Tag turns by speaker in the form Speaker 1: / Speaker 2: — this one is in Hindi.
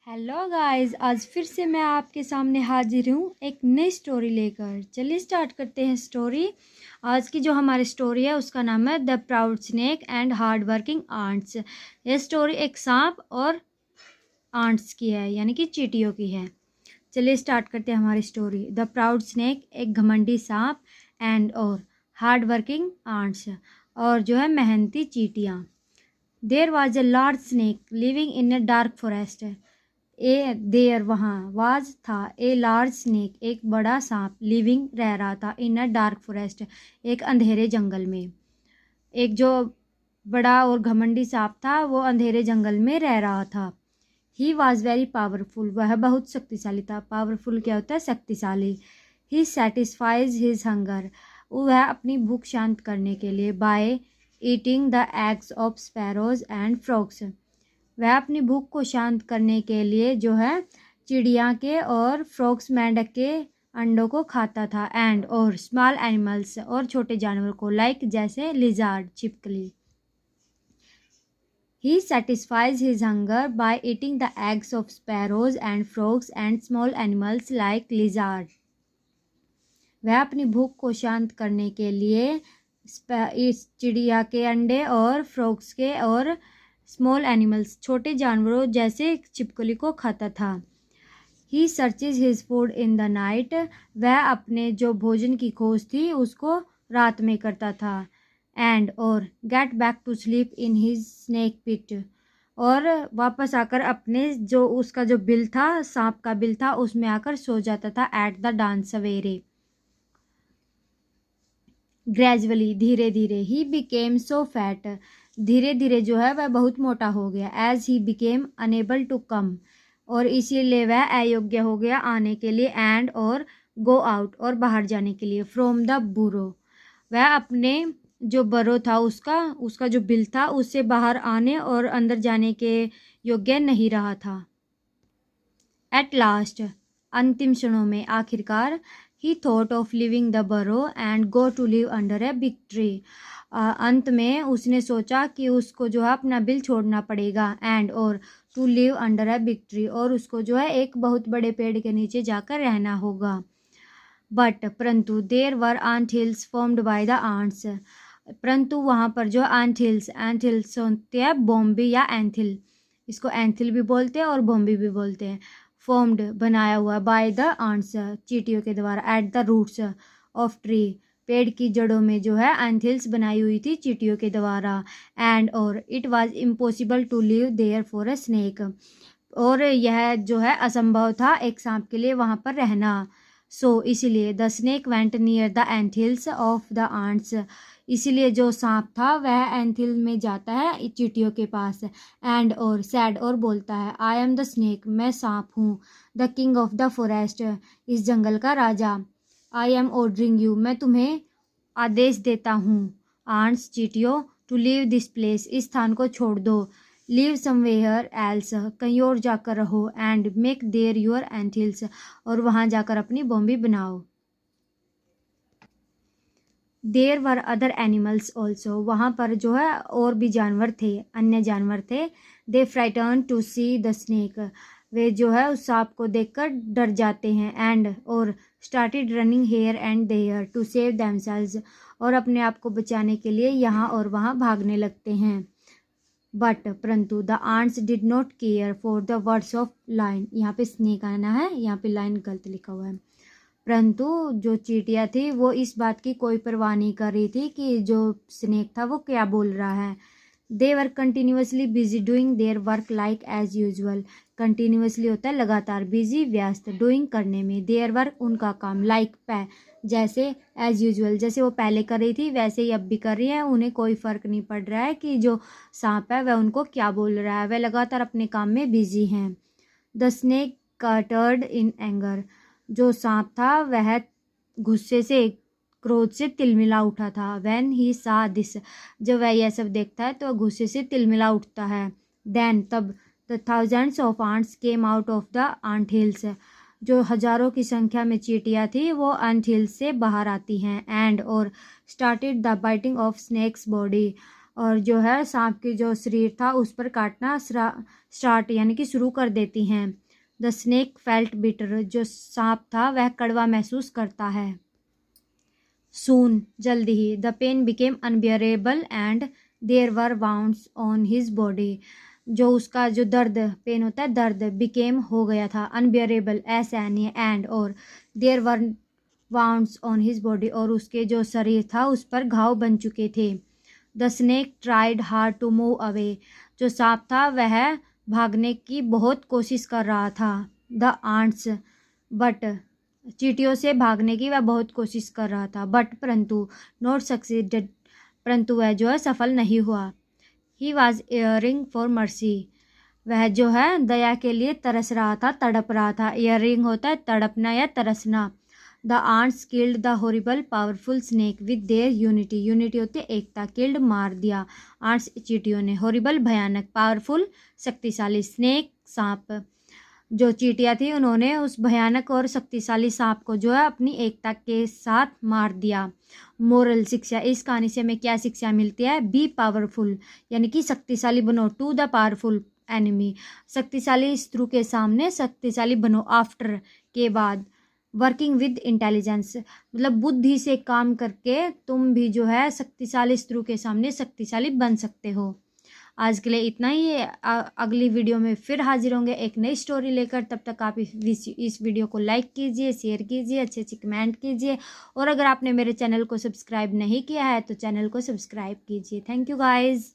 Speaker 1: हेलो गाइस, आज फिर से मैं आपके सामने हाजिर हूँ एक नई स्टोरी लेकर। चलिए स्टार्ट करते हैं स्टोरी। आज की जो हमारी स्टोरी है उसका नाम है the proud snake and hard working ants. यह स्टोरी एक सांप और आंट्स की है, यानी कि चींटियों की है। चलिए स्टार्ट करते हैं हमारी स्टोरी। द प्राउड स्नेक, एक घमंडी सांप, एंड और हार्ड वर्किंग आंट्स, और जो है मेहनती चींटियाँ। There was a large snake living in a dark forest. वहाँ वाज था ए लार्ज स्नेक, एक बड़ा सांप, लिविंग रह रहा था, इन अ डार्क फॉरेस्ट, एक अंधेरे जंगल में। एक जो बड़ा और घमंडी सांप था वो अंधेरे जंगल में रह रहा था। ही वॉज वेरी पावरफुल, वह बहुत शक्तिशाली था। पावरफुल क्या होता है? शक्तिशाली। ही सेटिस्फाइज हिज हंगर, वह अपनी भूख शांत करने के लिए, bye eating the eggs of sparrows and frogs, वह अपनी भूख को शांत करने के लिए जो है चिड़िया के और फ्रॉग्स, मेंढक के अंडों को खाता था। एंड और स्मॉल एनिमल्स, और छोटे जानवरों को, लाइक जैसे लिजार्ड, छिपकली। He satisfies his hunger by eating the eggs of sparrows and frogs and small animals like lizard, वह अपनी भूख को शांत करने के लिए इस चिड़िया के अंडे और फ्रॉग्स के और स्मॉल एनिमल्स, छोटे जानवरों जैसे छिपकली को खाता था। He searches his food in the night, वह अपने जो भोजन की खोज थी उसको रात में करता था। एंड और get back to sleep in his snake pit, और वापस आकर अपने जो उसका जो बिल था, सांप का बिल था, उसमें आकर सो जाता था। एट द डांस सवेरे, ग्रेजुअली, धीरे धीरे। ही बिकेम सो फैट, धीरे धीरे जो है वह बहुत मोटा हो गया। As he became unable to come, और इसीलिए वह अयोग्य हो गया आने के लिए। एंड और गो आउट, और बाहर जाने के लिए। फ्रॉम द बुरो, वह अपने जो बरो था उसका उसका जो बिल था उससे बाहर आने और अंदर जाने के योग्य नहीं रहा था। एट लास्ट, अंतिम क्षणों में, आखिरकार। He thought of leaving the burrow and go to live under a big tree, अंत में उसने सोचा कि उसको जो है अपना बिल छोड़ना पड़ेगा। एंड और to live under a big tree, और उसको जो है एक बहुत बड़े पेड़ के नीचे जाकर रहना होगा। बट परंतु there were ant hills formed by the ants, परंतु वहाँ पर जो आंट हिल्स होते हैं बॉम्बे या एंथिल, इसको एंथिल भी बोलते हैं और बॉम्बे भी बोलते हैं। फॉर्म्ड, बनाया हुआ, बाय द आंट्स, चींटियों के द्वारा। At the roots of tree, पेड़ की जड़ों में जो है एंथिल्स बनाई हुई थी चींटियों के द्वारा। एंड और it was impossible to live there for a snake, और यह जो है असंभव था एक सांप के लिए वहाँ पर रहना। सो इसीलिए the snake went near the anthills of the ants, इसीलिए जो सांप था वह एंथिल में जाता है चींटियों के पास। एंड और सैड, और बोलता है, आई एम द स्नेक, मैं सांप हूँ, the king of the forest, इस जंगल का राजा। आई एम ऑर्डरिंग यू, मैं तुम्हें आदेश देता हूँ, आंट्स, चींटियों, टू लीव दिस प्लेस, इस स्थान को छोड़ दो। लिव समवेयर एल्स, कहीं और जाकर रहो। And make there your anthills, और वहाँ जाकर अपनी बॉम्बी बनाओ। There were other animals also, वहाँ पर जो है और भी जानवर थे, अन्य जानवर थे। They frighten to see the snake, वे जो है उस सांप को देखकर डर जाते हैं। एंड और started running here and there to save themselves, और अपने आप को बचाने के लिए यहाँ और वहाँ भागने लगते हैं। बट परंतु the ants did not care for the words of line, यहाँ पे स्नेक आना है, यहाँ पे लाइन गलत लिखा हुआ है। परंतु जो चींटियाँ थी वो इस बात की कोई परवाह नहीं कर रही थी कि जो स्नेक था वो क्या बोल रहा है। They were continuously busy doing their work like as usual, continuously होता है लगातार, बिजी व्यस्त, डूइंग करने में, देयर वर्क उनका काम, लाइक जैसे, एज यूजुअल जैसे वो पहले कर रही थी वैसे ही अब भी कर रही है। उन्हें कोई फ़र्क नहीं पड़ रहा है कि जो सांप है वह उनको क्या बोल रहा है, वह लगातार अपने काम में बिजी हैं। द स्नेक कटर्ड इन एंगर, जो सांप था वह गुस्से से, क्रोध से तिलमिला उठा था। व्हेन ही सा दिस, जब वह यह सब देखता है तो गुस्से से तिलमिला उठता है। देन तब, the thousands of ants came out of the ant hills, जो हजारों की संख्या में चींटियाँ थी वो आंट हिल्स से बाहर आती हैं। एंड और started the biting of snakes body, और जो है सांप की जो शरीर था उस पर काटना स्टार्ट यानी कि शुरू कर देती हैं। द स्नेक फेल्ट बिटर, जो सांप था वह कड़वा महसूस करता है। सून, जल्दी ही, the pain became unbearable and there were wounds on his body, जो उसका जो दर्द, पेन होता है दर्द, बिकेम हो गया था, अनबियरेबल ऐसा नहीं है, एंड और, there were wounds on his body, और उसके जो शरीर था उस पर घाव बन चुके थे। The snake tried hard to move away, जो सांप था वह भागने की बहुत कोशिश कर रहा था। द आंट्स, बट, चींटियों से भागने की वह बहुत कोशिश कर रहा था, बट परंतु, नॉट सक्सीडेड, परंतु वह जो है सफल नहीं हुआ। He was airing for mercy, वह जो है दया के लिए तरस रहा था, तड़प रहा था। एयरिंग होता है तड़पना या तरसना। The ants killed the horrible powerful snake with their unity, unity होती है एकता, किल्ड मार दिया, आंट्स चींटियों ने, हॉरिबल भयानक, पावरफुल शक्तिशाली, स्नेक सांप, जो चींटियाँ थी उन्होंने उस भयानक और शक्तिशाली सांप को जो है अपनी एकता के साथ मार दिया। मोरल, शिक्षा, इस कहानी से हमें क्या शिक्षा मिलती है? बी पावरफुल, यानी कि शक्तिशाली बनो, टू द पावरफुल एनिमी, शक्तिशाली शत्रु के सामने शक्तिशाली बनो, आफ्टर, के बाद, वर्किंग विद इंटेलिजेंस, मतलब बुद्धि से काम करके तुम भी जो है शक्तिशाली शत्रु के सामने शक्तिशाली बन सकते हो। आज के लिए इतना ही है। अगली वीडियो में फिर हाजिर होंगे एक नई स्टोरी लेकर। तब तक आप इस वीडियो को लाइक कीजिए, शेयर कीजिए, अच्छे अच्छे कमेंट कीजिए, और अगर आपने मेरे चैनल को सब्सक्राइब नहीं किया है तो चैनल को सब्सक्राइब कीजिए। Thank you guys.